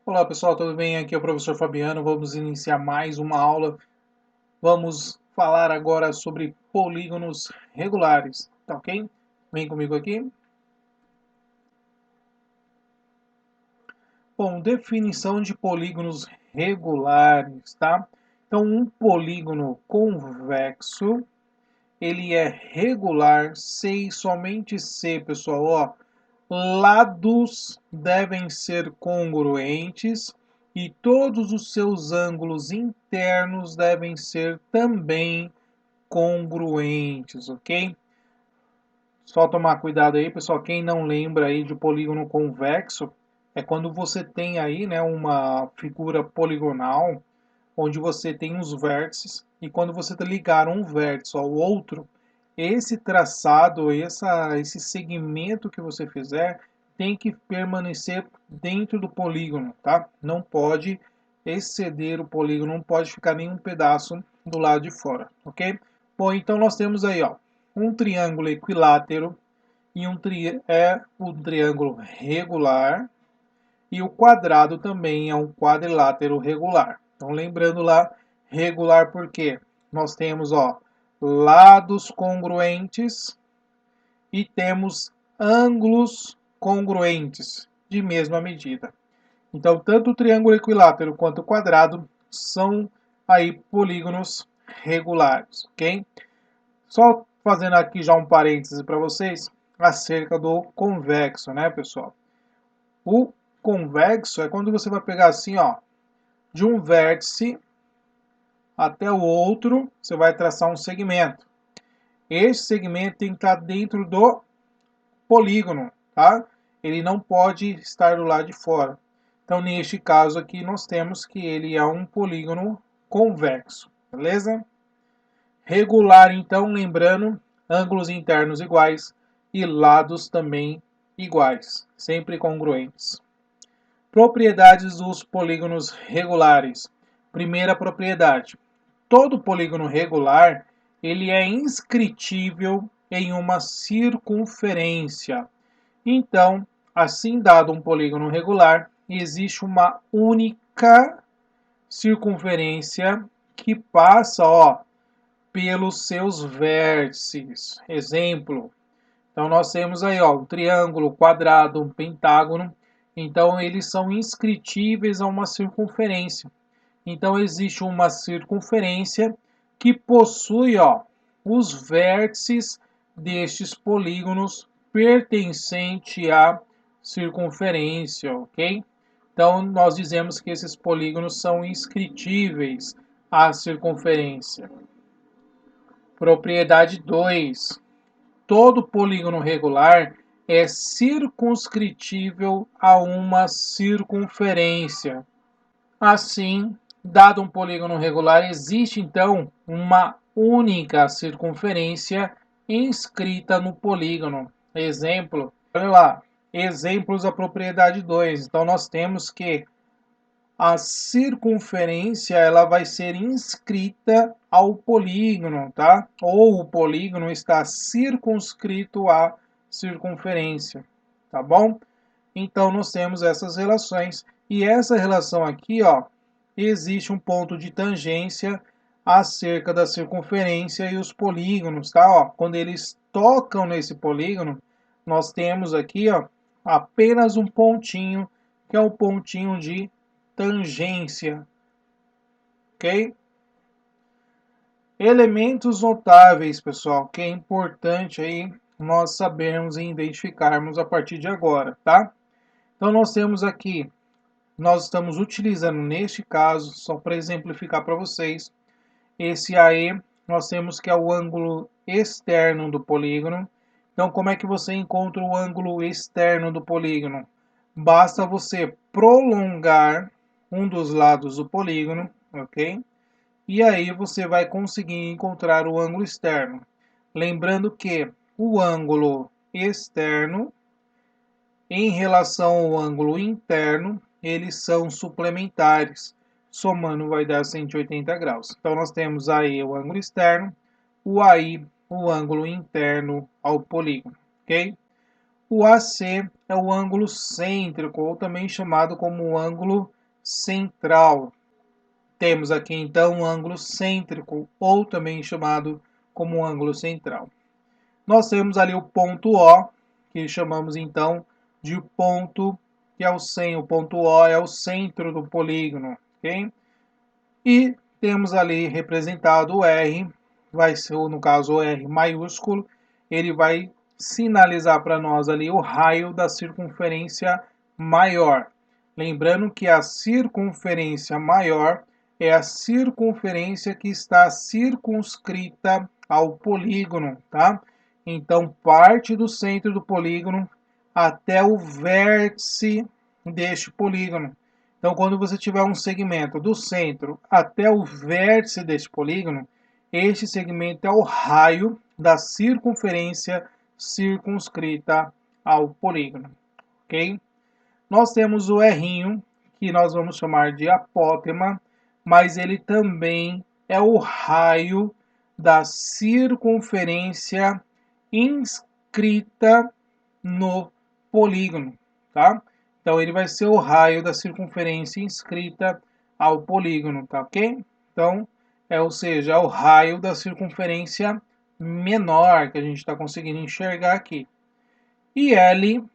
Olá pessoal, tudo bem? Aqui é o professor Fabiano. Vamos iniciar mais uma aula. Vamos falar agora sobre polígonos regulares, tá ok? Vem comigo aqui. Bom, definição de polígonos regulares, tá? Então, um polígono convexo, ele é regular se e somente se, pessoal, ó, lados devem ser congruentes e todos os seus ângulos internos devem ser também congruentes, ok? Só tomar cuidado aí, pessoal, quem não lembra aí de polígono convexo, é quando você tem aí, né, uma figura poligonal, onde você tem os vértices, e quando você ligar um vértice ao outro, esse traçado, esse segmento que você fizer, tem que permanecer dentro do polígono, tá? Não pode exceder o polígono, não pode ficar nenhum pedaço do lado de fora, ok? Bom, então nós temos aí, ó, um triângulo equilátero e um triângulo regular, e o quadrado também é um quadrilátero regular. Então, lembrando lá, regular porque nós temos, ó, lados congruentes e temos ângulos congruentes de mesma medida. Então, tanto o triângulo equilátero quanto o quadrado são aí polígonos regulares, ok? Só fazendo aqui já um parêntese para vocês acerca do convexo, né, pessoal? O convexo é quando você vai pegar assim, ó, de um vértice até o outro, você vai traçar um segmento. Esse segmento tem que estar dentro do polígono, tá? Ele não pode estar do lado de fora. Então, neste caso aqui, nós temos que ele é um polígono convexo, beleza? Regular, então, lembrando, ângulos internos iguais e lados também iguais, sempre congruentes. Propriedades dos polígonos regulares. Primeira propriedade: todo polígono regular ele é inscritível em uma circunferência. Então, assim dado um polígono regular, existe uma única circunferência que passa, ó, pelos seus vértices. Exemplo. Então nós temos aí, ó, um triângulo, um quadrado, um pentágono. Então eles são inscritíveis a uma circunferência. Então existe uma circunferência que possui, ó, os vértices destes polígonos pertencente à circunferência, ok? Então nós dizemos que esses polígonos são inscritíveis à circunferência. Propriedade 2. Todo polígono regular é circunscritível a uma circunferência. Assim, dado um polígono regular, existe então uma única circunferência inscrita no polígono. Exemplo, olha lá, exemplos da propriedade 2. Então nós temos que a circunferência ela vai ser inscrita ao polígono, tá? Ou o polígono está circunscrito à circunferência, tá bom? Então nós temos essas relações e essa relação aqui, ó, existe um ponto de tangência acerca da circunferência e os polígonos, tá? Ó, quando eles tocam nesse polígono, nós temos aqui, ó, apenas um pontinho, que é o pontinho de tangência, ok? Elementos notáveis, pessoal, que é importante aí nós sabermos e identificarmos a partir de agora, tá? Então nós temos aqui, nós estamos utilizando neste caso, só para exemplificar para vocês, esse AE, nós temos que é o ângulo externo do polígono. Então como é que você encontra o ângulo externo do polígono? Basta você prolongar um dos lados do polígono, ok? E aí você vai conseguir encontrar o ângulo externo. Lembrando que o ângulo externo, em relação ao ângulo interno, eles são suplementares. Somando vai dar 180 graus. Então nós temos aí o ângulo externo, o AI, o ângulo interno ao polígono, ok? O AC é o ângulo cêntrico, ou também chamado como ângulo central. Temos aqui então o ângulo cêntrico, ou também chamado como ângulo central. Nós temos ali o ponto O, que chamamos então de ponto que é o ponto O é o centro do polígono, ok? E temos ali representado o R, vai ser, no caso o R maiúsculo, ele vai sinalizar para nós ali o raio da circunferência maior. Lembrando que a circunferência maior é a circunferência que está circunscrita ao polígono, tá? Então, parte do centro do polígono até o vértice deste polígono. Então, quando você tiver um segmento do centro até o vértice deste polígono, este segmento é o raio da circunferência circunscrita ao polígono, ok? Nós temos o R, que nós vamos chamar de apótema, mas ele também é o raio da circunferência inscrita no polígono, tá? Então ele vai ser o raio da circunferência inscrita ao polígono, tá ok? Então, ou seja, é o raio da circunferência menor que a gente está conseguindo enxergar aqui. E L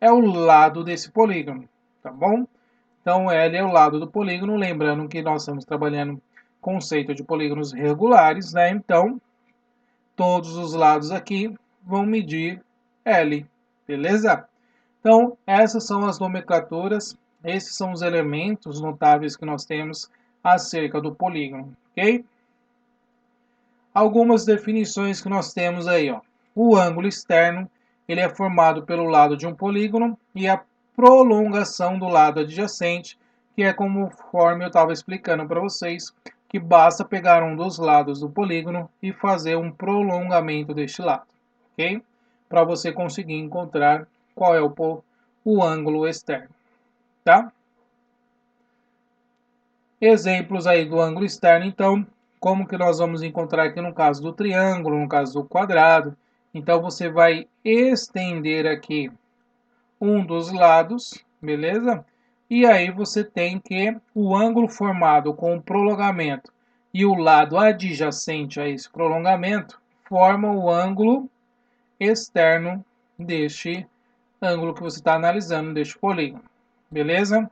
é o lado desse polígono, tá bom? Então L é o lado do polígono, lembrando que nós estamos trabalhando conceito de polígonos regulares, né? Então, todos os lados aqui vão medir L, beleza? Então, essas são as nomenclaturas, esses são os elementos notáveis que nós temos acerca do polígono, ok? Algumas definições que nós temos aí, ó. O ângulo externo, ele é formado pelo lado de um polígono e a prolongação do lado adjacente, que é conforme eu estava explicando para vocês, que basta pegar um dos lados do polígono e fazer um prolongamento deste lado, ok? Para você conseguir encontrar qual é o ângulo externo, tá? Exemplos aí do ângulo externo, então, como que nós vamos encontrar aqui no caso do triângulo, no caso do quadrado. Então, você vai estender aqui um dos lados, beleza? E aí você tem que o ângulo formado com o prolongamento e o lado adjacente a esse prolongamento formam o ângulo externo deste ângulo que você está analisando, deste polígono, beleza?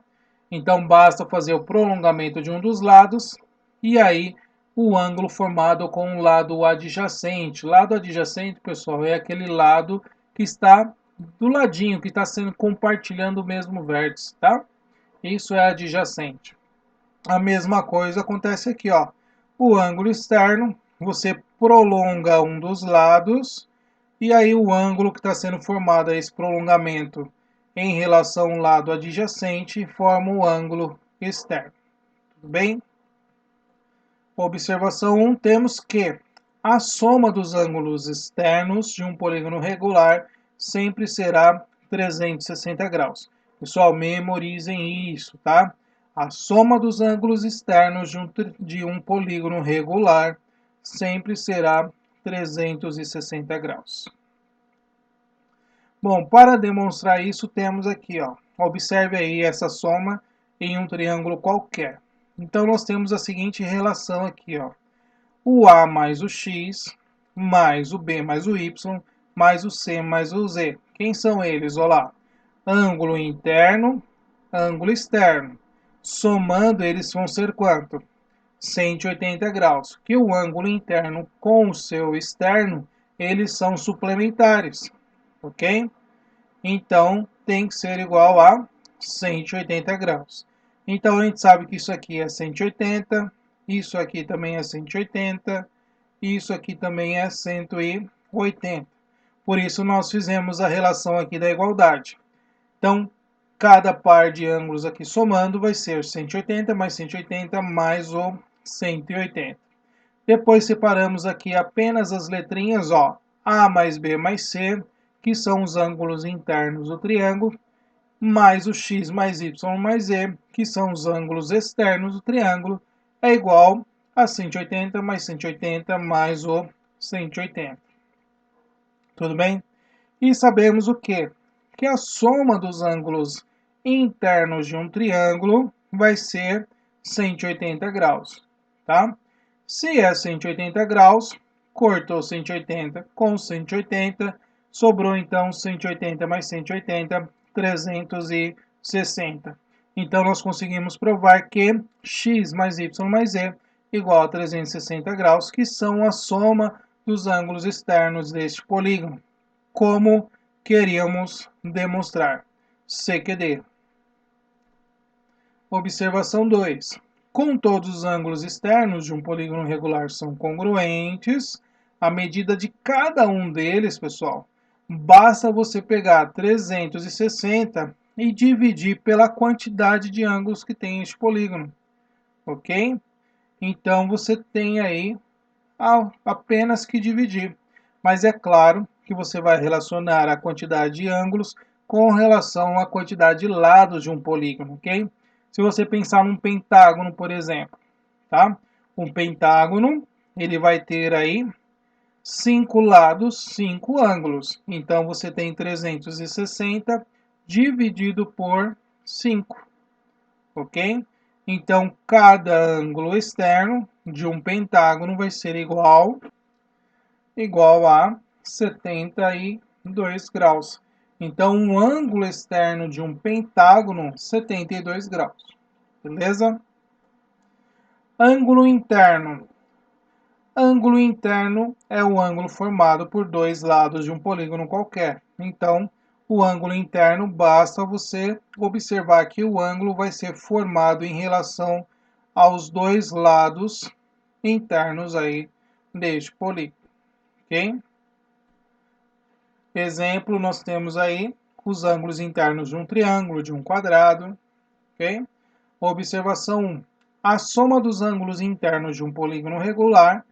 Então basta fazer o prolongamento de um dos lados e aí o ângulo formado com o lado adjacente. Lado adjacente, pessoal, é aquele lado que está do ladinho, que está sendo compartilhando o mesmo vértice, tá? Isso é adjacente. A mesma coisa acontece aqui, ó. O ângulo externo, você prolonga um dos lados e aí o ângulo que está sendo formado a esse prolongamento em relação ao lado adjacente forma o ângulo externo. Tudo bem? Observação 1, temos que a soma dos ângulos externos de um polígono regular sempre será 360 graus. Pessoal, memorizem isso, tá? A soma dos ângulos externos de um polígono regular sempre será 360 graus. Bom, para demonstrar isso, temos aqui, ó, observe aí essa soma em um triângulo qualquer. Então, nós temos a seguinte relação aqui, ó. O A mais o X, mais o B mais o Y, mais o C mais o Z. Quem são eles? Olha lá. Ângulo interno, ângulo externo. Somando, eles vão ser quanto? 180 graus. Que o ângulo interno com o seu externo, eles são suplementares, ok? Então, tem que ser igual a 180 graus. Então, a gente sabe que isso aqui é 180, isso aqui também é 180, isso aqui também é 180. Por isso, nós fizemos a relação aqui da igualdade. Então, cada par de ângulos aqui somando vai ser 180 mais 180 mais o 180. Depois separamos aqui apenas as letrinhas, ó, A mais B mais C, que são os ângulos internos do triângulo, mais o x mais y mais z, que são os ângulos externos do triângulo, é igual a 180 mais 180 mais o 180. Tudo bem? E sabemos o que? que a soma dos ângulos internos de um triângulo vai ser 180 graus, tá? Se é 180 graus, cortou 180 com 180, sobrou então 180 mais 180, 360. Então, nós conseguimos provar que x mais y mais z igual a 360 graus, que são a soma dos ângulos externos deste polígono, como queríamos demonstrar. CQD. Observação 2. Como todos os ângulos externos de um polígono regular são congruentes, a medida de cada um deles, pessoal, basta você pegar 360 e dividir pela quantidade de ângulos que tem este polígono, ok? Então, você tem aí apenas que dividir. Mas é claro que você vai relacionar a quantidade de ângulos com relação à quantidade de lados de um polígono, ok? Se você pensar num pentágono, por exemplo, tá? Um pentágono, ele vai ter aí 5 lados, 5 ângulos. Então, você tem 360 dividido por 5, ok? Então, cada ângulo externo de um pentágono vai ser igual a 72 graus. Então, um ângulo externo de um pentágono, 72 graus. Beleza? Ângulo interno. Ângulo interno é o ângulo formado por dois lados de um polígono qualquer. Então, o ângulo interno, basta você observar que o ângulo vai ser formado em relação aos dois lados internos aí deste polígono, ok? Exemplo, nós temos aí os ângulos internos de um triângulo, de um quadrado, ok? Observação 1. A soma dos ângulos internos de um polígono regular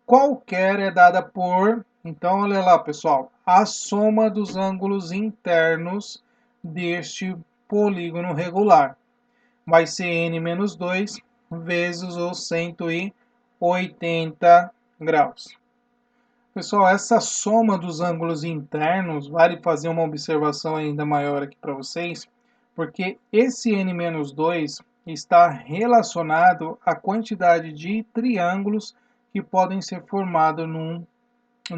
qualquer é dada por... Então, olha lá, pessoal. A soma dos ângulos internos deste polígono regular vai ser n menos 2 vezes os 180 graus. Pessoal, essa soma dos ângulos internos, vale fazer uma observação ainda maior aqui para vocês, porque esse n menos 2 está relacionado à quantidade de triângulos que podem ser formados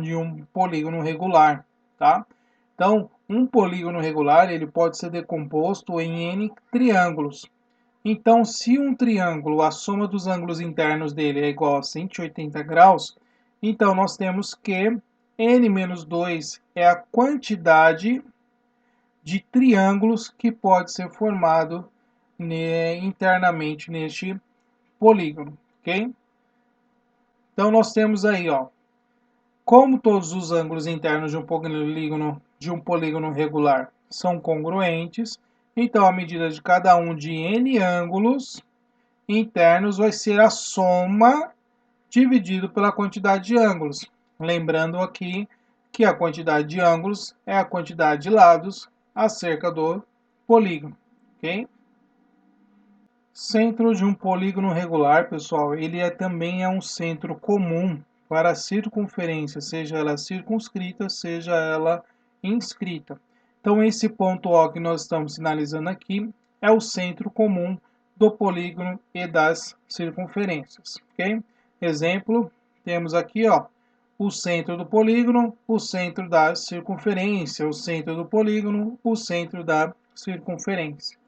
de um polígono regular, tá? Então, um polígono regular ele pode ser decomposto em n triângulos. Então, se um triângulo, a soma dos ângulos internos dele é igual a 180 graus, então nós temos que n menos 2 é a quantidade de triângulos que pode ser formado internamente neste polígono, ok? Então nós temos aí, ó, como todos os ângulos internos de um polígono regular são congruentes, então a medida de cada um de n ângulos internos vai ser a soma dividido pela quantidade de ângulos. Lembrando aqui que a quantidade de ângulos é a quantidade de lados acerca do polígono, ok? Centro de um polígono regular, pessoal, ele também é um centro comum para a circunferência, seja ela circunscrita, seja ela inscrita. Então, esse ponto O que nós estamos sinalizando aqui é o centro comum do polígono e das circunferências, ok? Exemplo, temos aqui, ó, o centro do polígono, o centro da circunferência, o centro do polígono, o centro da circunferência.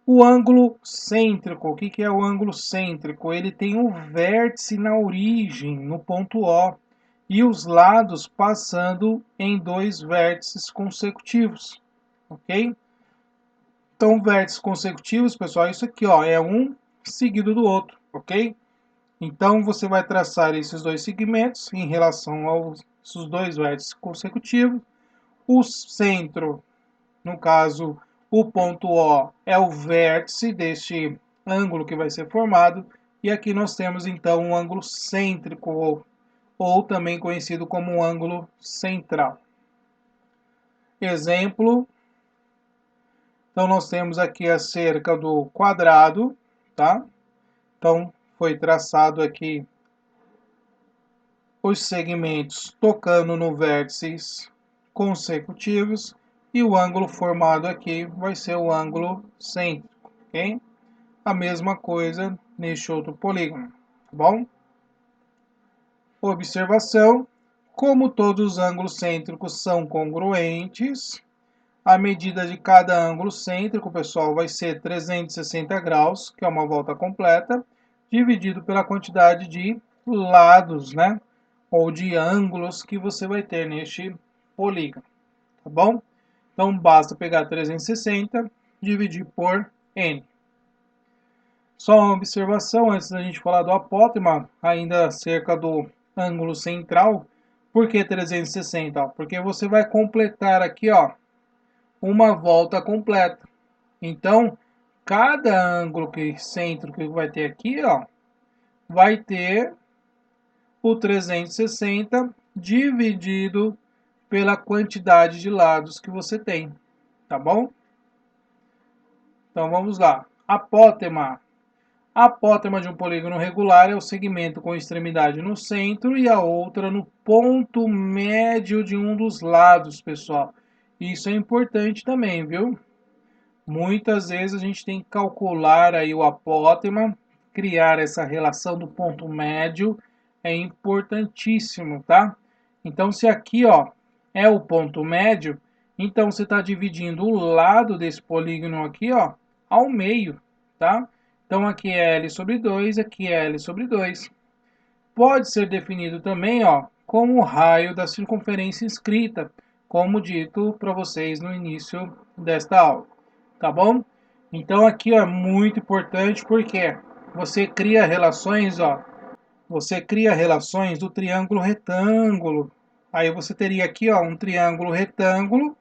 O ângulo cêntrico, o que é o ângulo cêntrico? Ele tem um vértice na origem, no ponto O, e os lados passando em dois vértices consecutivos, ok? Então, vértices consecutivos, pessoal, isso aqui, ó, é um seguido do outro, ok? Então, você vai traçar esses dois segmentos em relação aos dois vértices consecutivos. O centro, no caso, o ponto O é o vértice deste ângulo que vai ser formado. E aqui nós temos, então, um ângulo cêntrico, ou também conhecido como um ângulo central. Exemplo. Então, nós temos aqui a cerca do quadrado, tá? Então, foi traçado aqui os segmentos tocando no vértices consecutivos. E o ângulo formado aqui vai ser o ângulo cêntrico, ok? A mesma coisa neste outro polígono, tá bom? Observação: como todos os ângulos cêntricos são congruentes, a medida de cada ângulo cêntrico, pessoal, vai ser 360 graus, que é uma volta completa, dividido pela quantidade de lados, né? Ou de ângulos que você vai ter neste polígono, tá bom? Então, basta pegar 360, dividir por n. Só uma observação antes da gente falar do apótema, ainda acerca do ângulo central. Por que 360? Porque você vai completar aqui, ó, uma volta completa. Então, cada ângulo cêntrico que vai ter aqui, ó, vai ter o 360 dividido pela quantidade de lados que você tem, tá bom? Então vamos lá. Apótema. A apótema de um polígono regular é o segmento com extremidade no centro e a outra no ponto médio de um dos lados, pessoal. Isso é importante também, viu? Muitas vezes a gente tem que calcular aí o apótema, criar essa relação do ponto médio, é importantíssimo, tá? Então, se aqui, ó, é o ponto médio, então você está dividindo o lado desse polígono aqui, ó, ao meio, tá? Então, aqui é L sobre 2, aqui é L sobre 2. Pode ser definido também, ó, como o raio da circunferência inscrita, como dito para vocês no início desta aula, tá bom? Então aqui ó, é muito importante porque você cria relações, ó, você cria relações do triângulo retângulo. Aí você teria aqui ó, um triângulo retângulo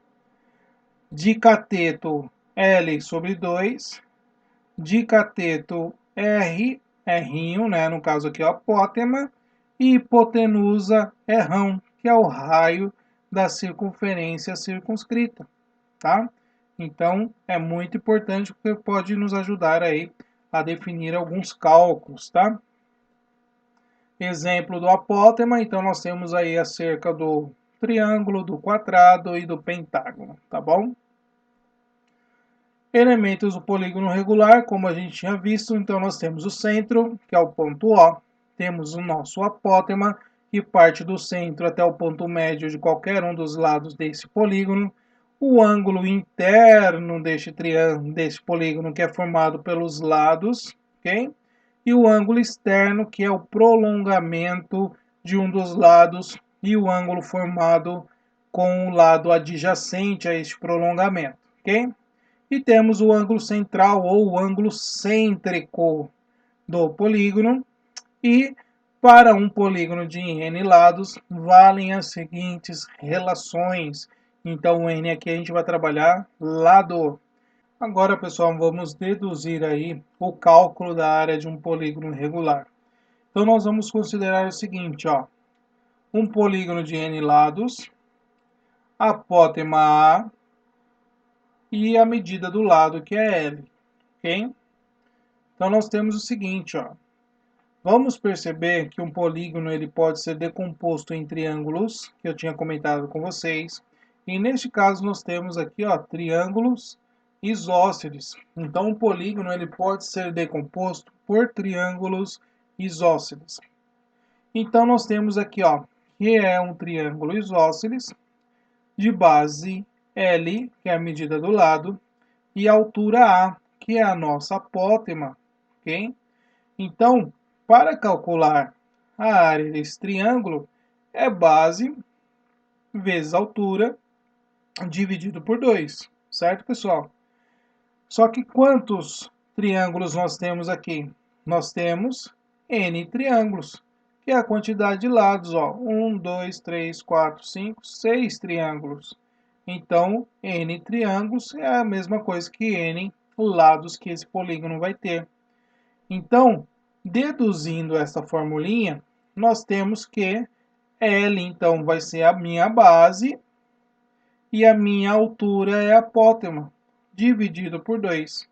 de cateto L sobre 2, de cateto R, R', né, no caso aqui, ó, apótema, e hipotenusa R', que é o raio da circunferência circunscrita, tá? Então, é muito importante porque pode nos ajudar aí a definir alguns cálculos, tá? Exemplo do apótema, então nós temos aí acerca do triângulo, do quadrado e do pentágono, tá bom? Elementos do polígono regular, como a gente tinha visto, então nós temos o centro, que é o ponto O, temos o nosso apótema, que parte do centro até o ponto médio de qualquer um dos lados desse polígono, o ângulo interno deste triângulo, desse polígono, que é formado pelos lados, ok? E o ângulo externo, que é o prolongamento de um dos lados, e o ângulo formado com o lado adjacente a este prolongamento, ok? E temos o ângulo central ou o ângulo cêntrico do polígono. E para um polígono de n lados, valem as seguintes relações. Então, o n aqui a gente vai trabalhar lado. Agora, pessoal, vamos deduzir aí o cálculo da área de um polígono regular. Então, nós vamos considerar o seguinte, ó. Um polígono de n lados, apótema A, e a medida do lado, que é L, ok? Então, nós temos o seguinte, ó. Vamos perceber que um polígono ele pode ser decomposto em triângulos, que eu tinha comentado com vocês. E neste caso, nós temos aqui, ó, triângulos isósceles. Então, um polígono ele pode ser decomposto por triângulos isósceles. Então, nós temos aqui, ó, que é um triângulo isósceles de base L, que é a medida do lado, e altura A, que é a nossa apótema, ok? Então, para calcular a área desse triângulo, é base vezes altura dividido por 2, certo, pessoal? Só que quantos triângulos nós temos aqui? Nós temos n triângulos, que é a quantidade de lados, ó, 1, 2, 3, 4, 5, 6 triângulos. Então, n triângulos é a mesma coisa que n lados que esse polígono vai ter. Então, deduzindo essa formulinha, nós temos que L, então, vai ser a minha base e a minha altura é a apótema, dividido por 2.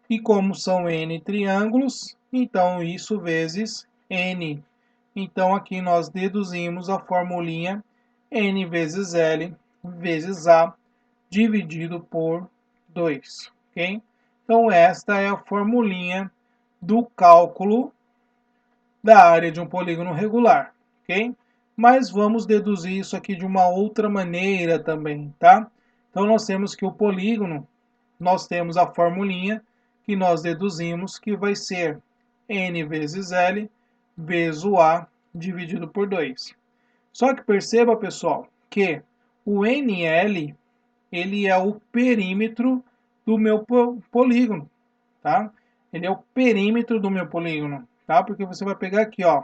E como são n triângulos, então isso vezes n. Então, aqui nós deduzimos a formulinha n vezes L vezes A, dividido por 2, ok? Então, esta é a formulinha do cálculo da área de um polígono regular, ok? Mas vamos deduzir isso aqui de uma outra maneira também, tá? Então, nós temos que o polígono, nós temos a formulinha que nós deduzimos que vai ser n vezes L vezes o A dividido por 2. Só que perceba, pessoal, que o NL ele é o perímetro do meu polígono, tá? Ele é o perímetro do meu polígono, tá? Porque você vai pegar aqui, ó,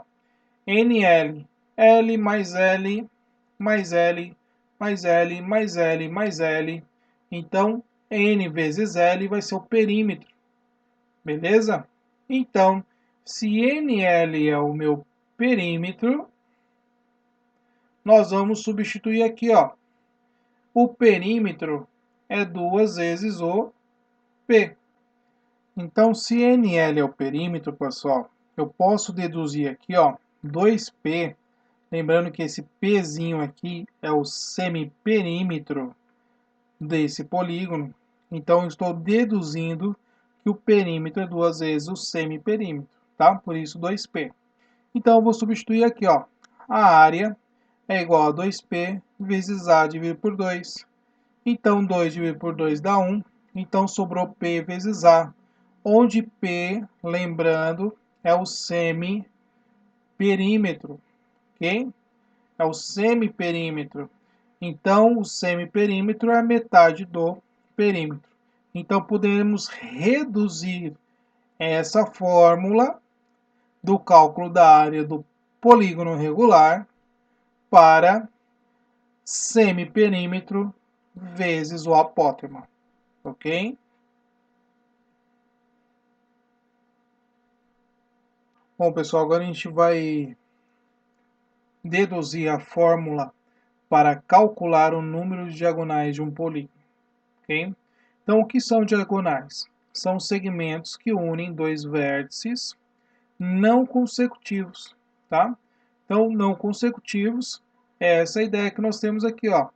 NL, L mais L mais L mais L mais L mais L. Então, N vezes L vai ser o perímetro, beleza? Então, se NL é o meu perímetro, nós vamos substituir aqui, ó. O perímetro é 2 vezes o P. Então, se NL é o perímetro, pessoal, eu posso deduzir aqui, ó, 2P, lembrando que esse Pzinho aqui é o semiperímetro desse polígono. Então, eu estou deduzindo que o perímetro é 2 vezes o semiperímetro, tá? Por isso, 2P. Então, eu vou substituir aqui, ó, a área é igual a 2P vezes A dividido por 2. Então, 2 dividido por 2 dá 1. Então, sobrou P vezes A, onde P, lembrando, é o semiperímetro, ok? É o semiperímetro. Então, o semiperímetro é a metade do perímetro. Então, podemos reduzir essa fórmula do cálculo da área do polígono regular para semiperímetro vezes o apótema, ok? Bom, pessoal, agora a gente vai deduzir a fórmula para calcular o número de diagonais de um polígono, ok? Então, o que são diagonais? São segmentos que unem dois vértices não consecutivos, tá? Então, não consecutivos é essa ideia que nós temos aqui, ó.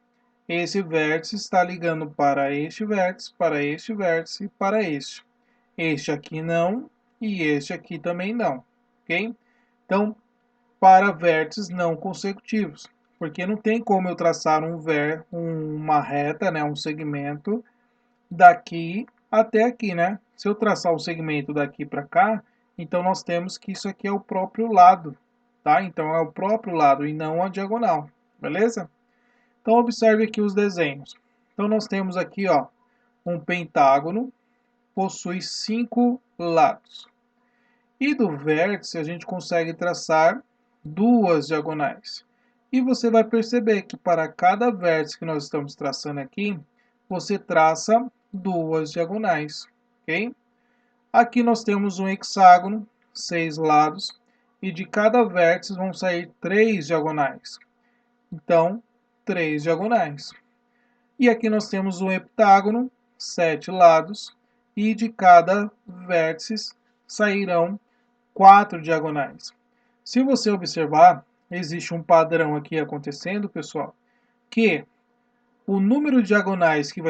Esse vértice está ligando para este vértice, para este vértice e para este. Este aqui não e este aqui também não, ok? Então, para vértices não consecutivos, porque não tem como eu traçar uma reta, né, um segmento daqui até aqui, né? Se eu traçar o segmento daqui para cá, então nós temos que isso aqui é o próprio lado, tá? Então é o próprio lado e não a diagonal, beleza? Então observe aqui os desenhos. Então nós temos aqui, ó, um pentágono, possui 5 lados. E do vértice a gente consegue traçar duas diagonais. E você vai perceber que para cada vértice que nós estamos traçando aqui, você traça duas diagonais, ok? Aqui nós temos um hexágono, 6 lados, e de cada vértice vão sair 3 diagonais. Então, 3 diagonais. E aqui nós temos um heptágono, 7 lados, e de cada vértice sairão 4 diagonais. Se você observar, existe um padrão aqui acontecendo, pessoal, que o número de diagonais que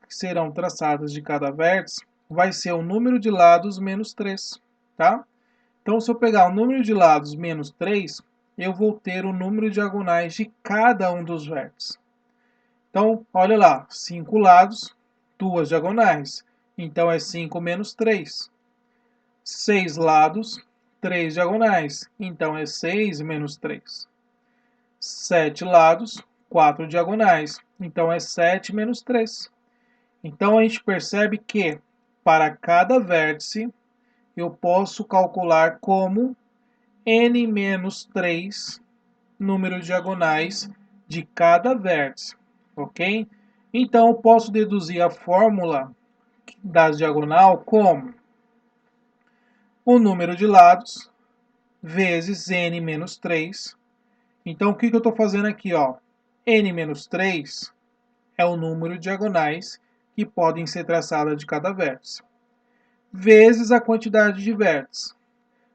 serão traçadas de cada vértice vai ser o número de lados menos 3, tá? Então, se eu pegar o número de lados menos 3, eu vou ter o número de diagonais de cada um dos vértices. Então, olha lá, 5 lados, 2 diagonais. Então, é 5 menos 3. 6 lados, 3 diagonais. Então, é 6 menos 3. 7 lados, 4 diagonais. Então, é 7 menos 3. Então, a gente percebe que, para cada vértice, eu posso calcular como n menos 3 número de diagonais de cada vértice, ok? Então, eu posso deduzir a fórmula da diagonal como o número de lados vezes n menos 3. Então, o que eu estou fazendo aqui? Ó? N menos 3 é o número de diagonais que podem ser traçadas de cada vértice, vezes a quantidade de vértices.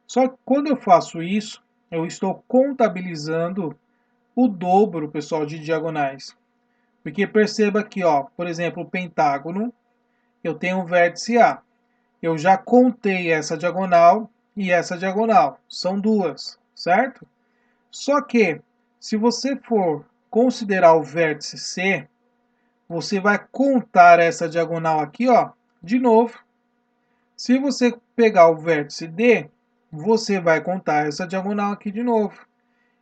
Só que quando eu faço isso, eu estou contabilizando o dobro, pessoal, de diagonais. Porque perceba aqui, ó, por exemplo, o pentágono, eu tenho o vértice A. Eu já contei essa diagonal e essa diagonal. São duas, certo? Só que, se você for considerar o vértice C, você vai contar essa diagonal aqui, ó, de novo. Se você pegar o vértice D, você vai contar essa diagonal aqui de novo.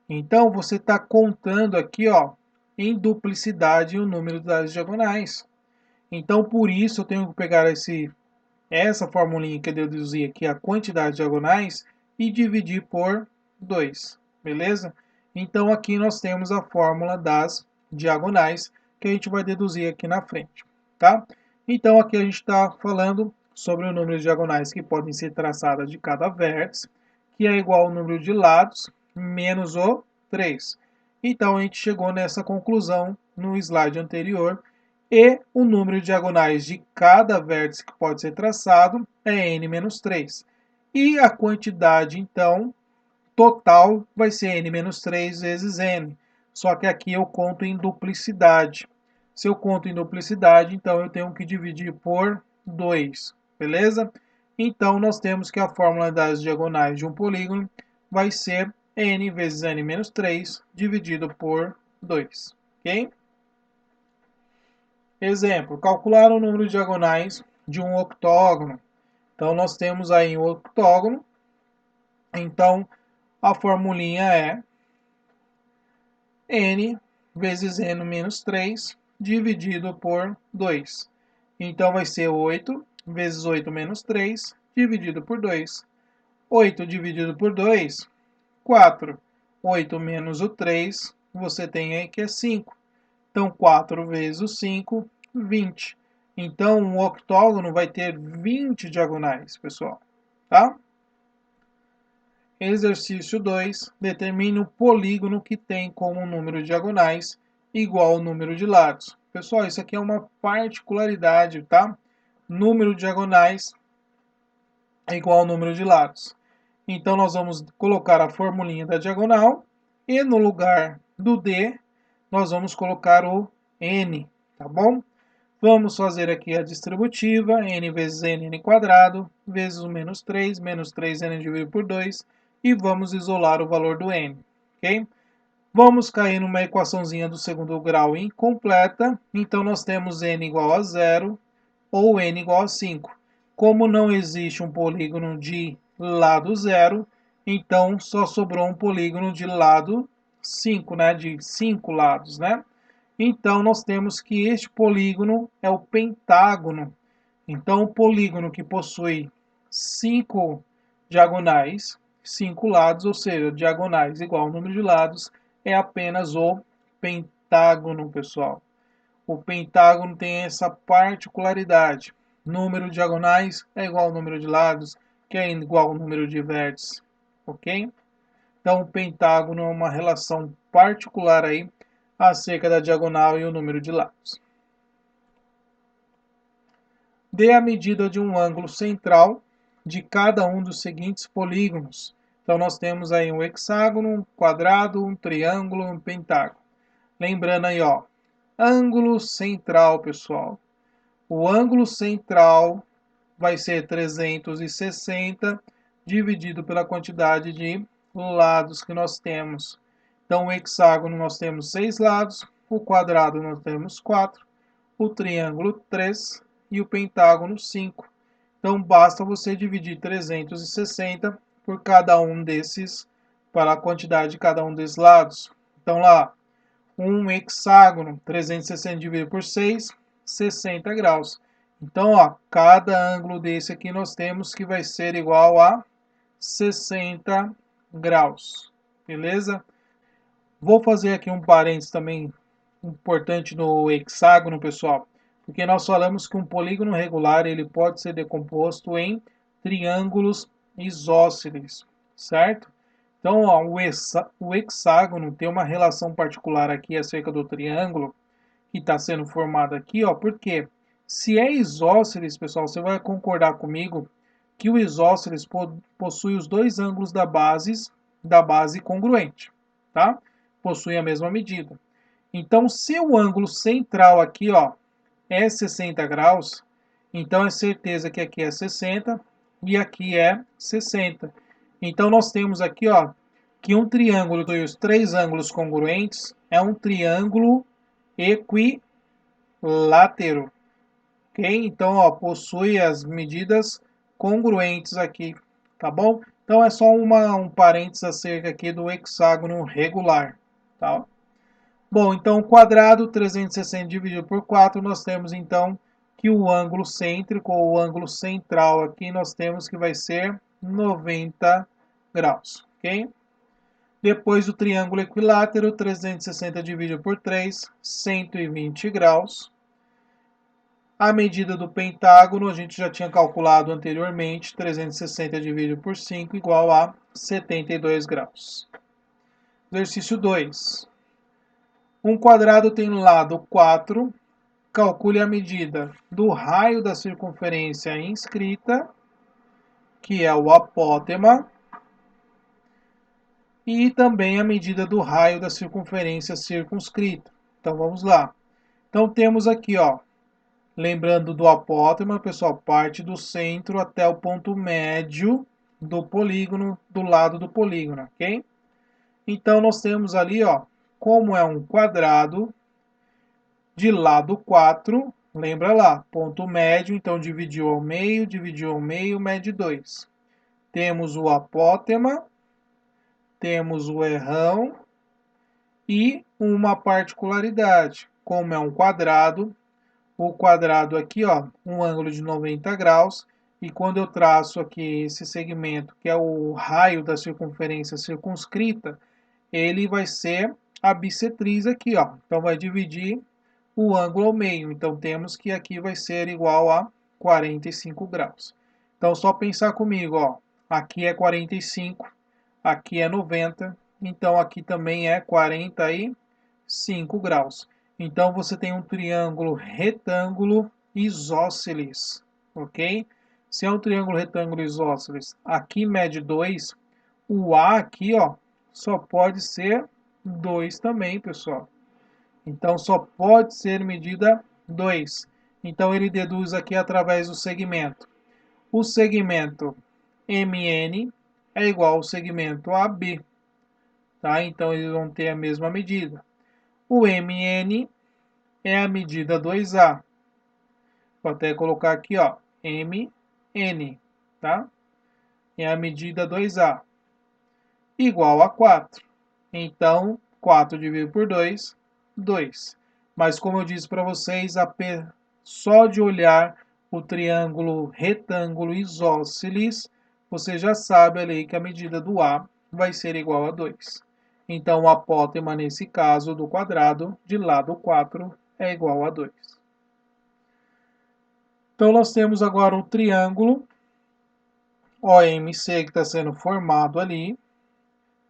Então, você está contando aqui, ó, em duplicidade o número das diagonais. Então, por isso, eu tenho que pegar essa formulinha que eu deduzi aqui, a quantidade de diagonais, e dividir por 2, beleza? Então, aqui nós temos a fórmula das diagonais, que a gente vai deduzir aqui na frente, tá? Então, aqui a gente está falando sobre o número de diagonais que podem ser traçadas de cada vértice, que é igual ao número de lados, menos o 3. Então, a gente chegou nessa conclusão no slide anterior, e o número de diagonais de cada vértice que pode ser traçado é n menos 3. E a quantidade, então, total vai ser n menos 3 vezes n. Só que aqui eu conto em duplicidade. Se eu conto em duplicidade, então eu tenho que dividir por 2, beleza? Então, nós temos que a fórmula das diagonais de um polígono vai ser n vezes n menos 3 dividido por 2, ok? Exemplo, calcular o número de diagonais de um octógono. Então, nós temos aí um octógono. Então, a formulinha é n vezes n menos 3 dividido por 2. Então, vai ser 8 vezes 8 menos 3 dividido por 2. 8 dividido por 2, 4. 8 menos o 3, você tem aí que é 5. Então, 4 vezes o 5, 20. Então, um octógono vai ter 20 diagonais, pessoal. Tá? Exercício 2. Determine o polígono que tem como número de diagonais igual ao número de lados. Pessoal, isso aqui é uma particularidade, tá? Número de diagonais é igual ao número de lados. Então, nós vamos colocar a formulinha da diagonal e no lugar do D, nós vamos colocar o N, tá bom? Vamos fazer aqui a distributiva, n vezes n quadrado, vezes o menos 3 n dividido por 2, e vamos isolar o valor do n, ok? Vamos cair numa equaçãozinha do segundo grau incompleta, então nós temos n igual a 0 ou n igual a 5. Como não existe um polígono de lado 0, então só sobrou um polígono de lado 5, né? De 5 lados, né? Então, nós temos que este polígono é o pentágono. Então, o polígono que possui 5 diagonais, 5 lados, ou seja, diagonais igual ao número de lados, é apenas o pentágono, pessoal. O pentágono tem essa particularidade. Número de diagonais é igual ao número de lados, que é igual ao número de vértices, ok? Então, o pentágono é uma relação particular aí acerca da diagonal e o número de lados. Dê a medida de um ângulo central de cada um dos seguintes polígonos. Então, nós temos aí um hexágono, um quadrado, um triângulo, um pentágono. Lembrando aí, ó, ângulo central, pessoal. O ângulo central vai ser 360 dividido pela quantidade de lados que nós temos. Então, o hexágono nós temos 6 lados, o quadrado nós temos 4, o triângulo 3 e o pentágono 5. Então, basta você dividir 360 por cada um desses, para a quantidade de cada um desses lados. Então, lá, um hexágono, 360 dividido por 6, 60 graus. Então, ó, cada ângulo desse aqui nós temos que vai ser igual a 60 graus. Beleza? Vou fazer aqui um parênteses também importante no hexágono, pessoal, porque nós falamos que um polígono regular ele pode ser decomposto em triângulos isósceles, certo? Então, ó, o hexágono tem uma relação particular aqui acerca do triângulo que está sendo formado aqui, ó, porque se é isósceles, pessoal, você vai concordar comigo que o isósceles possui os dois ângulos da base congruente, tá? Possui a mesma medida. Então, se o ângulo central aqui, ó, é 60 graus, então é certeza que aqui é 60 e aqui é 60. Então, nós temos aqui, ó, que um triângulo tem os três ângulos congruentes é um triângulo equilátero, ok? Então, ó, possui as medidas congruentes aqui, tá bom? Então, é só um parênteses acerca aqui do hexágono regular, tá? Bom, então, quadrado 360 dividido por 4, nós temos, então, que o ângulo cêntrico, ou o ângulo central aqui, nós temos que vai ser 90 graus, ok? Depois, o triângulo equilátero, 360 dividido por 3, 120 graus. A medida do pentágono, a gente já tinha calculado anteriormente, 360 dividido por 5, igual a 72 graus. Exercício 2. Um quadrado tem lado 4. Calcule a medida do raio da circunferência inscrita, que é o apótema, e também a medida do raio da circunferência circunscrita. Então vamos lá. Então temos aqui, ó, lembrando do apótema, pessoal, parte do centro até o ponto médio do polígono, do lado do polígono, ok? Então nós temos ali, ó, como é um quadrado, de lado 4, lembra lá, ponto médio, então dividiu ao meio, mede 2. Temos o apótema, temos o errão e uma particularidade. Como é um quadrado, o quadrado aqui, ó, um ângulo de 90 graus, e quando eu traço aqui esse segmento, que é o raio da circunferência circunscrita, ele vai ser a bissetriz aqui, ó. Então vai dividir o ângulo ao meio. Então, temos que aqui vai ser igual a 45 graus. Então, só pensar comigo, ó. Aqui é 45, aqui é 90, então aqui também é 45 graus. Então, você tem um triângulo retângulo isósceles, ok? Se é um triângulo retângulo isósceles, aqui mede 2, o A aqui, ó, só pode ser 2 também, pessoal. Então, só pode ser medida 2. Então, ele deduz aqui através do segmento. O segmento MN é igual ao segmento AB. Tá? Então, eles vão ter a mesma medida. O MN é a medida 2A. Vou até colocar aqui, ó, MN. Tá? É a medida 2A. Igual a 4. Então, 4 dividido por 2, 2. Mas como eu disse para vocês, só de olhar o triângulo retângulo isósceles, você já sabe ali que a medida do A vai ser igual a 2. Então, o apótema, nesse caso do quadrado, de lado 4, é igual a 2. Então, nós temos agora o triângulo OMC que está sendo formado ali.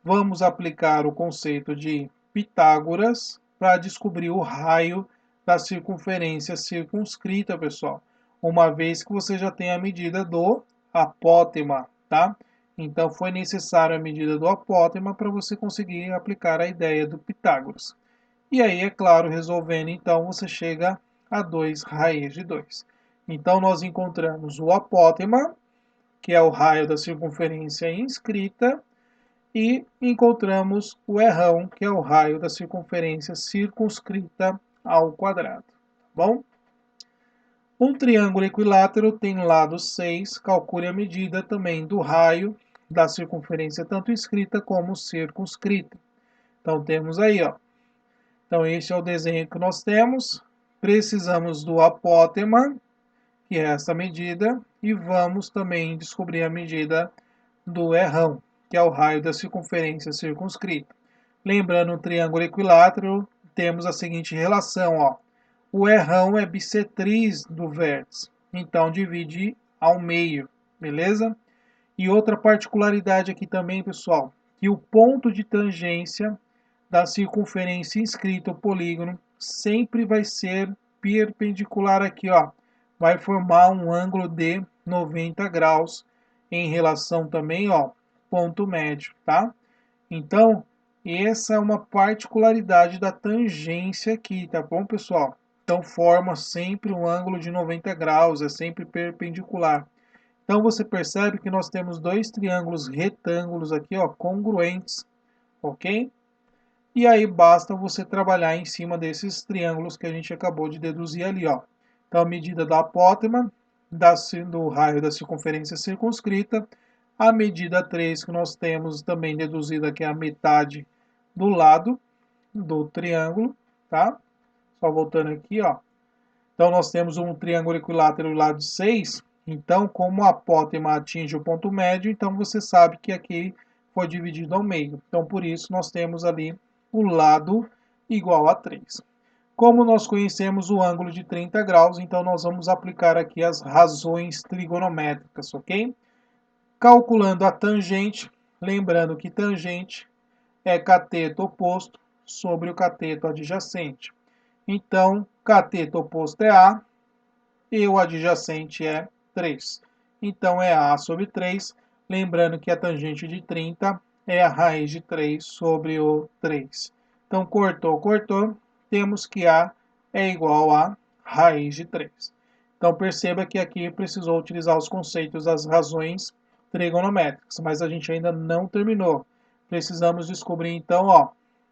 Vamos aplicar o conceito de Pitágoras para descobrir o raio da circunferência circunscrita, pessoal. Uma vez que você já tem a medida do apótema, tá? Então, foi necessário a medida do apótema para você conseguir aplicar a ideia do Pitágoras. E aí, é claro, resolvendo, então, você chega a 2 raiz de 2. Então, nós encontramos o apótema, que é o raio da circunferência inscrita, e encontramos o errão, que é o raio da circunferência circunscrita ao quadrado. Tá bom? Um triângulo equilátero tem lado 6, calcule a medida também do raio da circunferência tanto inscrita como circunscrita. Então temos aí, ó. Então este é o desenho que nós temos. Precisamos do apótema, que é essa medida, e vamos também descobrir a medida do errão, que é o raio da circunferência circunscrita. Lembrando o triângulo equilátero, temos a seguinte relação, ó. O errão é bissetriz do vértice, então divide ao meio, beleza? E outra particularidade aqui também, pessoal, que o ponto de tangência da circunferência inscrita ao polígono sempre vai ser perpendicular aqui, ó. Vai formar um ângulo de 90 graus em relação também, ó, ponto médio, tá? Então, Essa é uma particularidade da tangência aqui, tá bom, pessoal? Então forma sempre um ângulo de 90 graus, é sempre perpendicular. Então você percebe que nós temos dois triângulos retângulos aqui, ó, congruentes, ok? E aí basta você trabalhar em cima desses triângulos que a gente acabou de deduzir ali, ó. Então a medida da apótema, do raio da circunferência circunscrita, a medida 3 que nós temos também deduzida que é a metade do lado do triângulo, tá? Só voltando aqui, ó. Então nós temos um triângulo equilátero do lado 6. Então, como a apótema atinge o ponto médio, então você sabe que aqui foi dividido ao meio. Então, por isso, nós temos ali o lado igual a 3. Como nós conhecemos o ângulo de 30 graus, então nós vamos aplicar aqui as razões trigonométricas, ok? Calculando a tangente, lembrando que tangente é cateto oposto sobre o cateto adjacente. Então, cateto oposto é A e o adjacente é 3. Então, é A sobre 3. Lembrando que a tangente de 30 é a raiz de 3 sobre o 3. Então, cortou, cortou. Temos que A é igual a raiz de 3. Então, perceba que aqui precisou utilizar os conceitos das razões trigonométricas, mas a gente ainda não terminou. Precisamos descobrir, então, ó,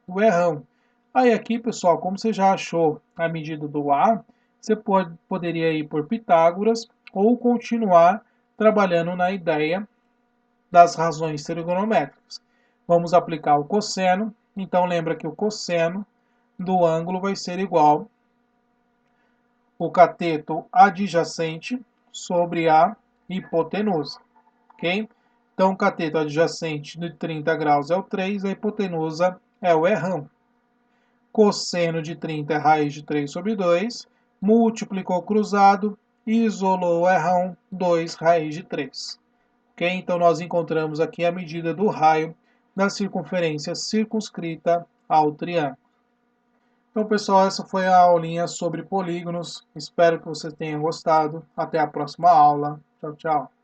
o errão. Aí aqui, pessoal, como você já achou a medida do A, você poderia ir por Pitágoras ou continuar trabalhando na ideia das razões trigonométricas. Vamos aplicar o cosseno. Então, lembra que o cosseno do ângulo vai ser igual ao cateto adjacente sobre a hipotenusa. Ok? Então, o cateto adjacente de 30 graus é o 3, a hipotenusa é o errão. Cosseno de 30 é raiz de 3 sobre 2, multiplicou cruzado, isolou o errão, 2 raiz de 3. Ok? Então nós encontramos aqui a medida do raio da circunferência circunscrita ao triângulo. Então, pessoal, essa foi a aulinha sobre polígonos. Espero que vocês tenham gostado. Até a próxima aula. Tchau, tchau.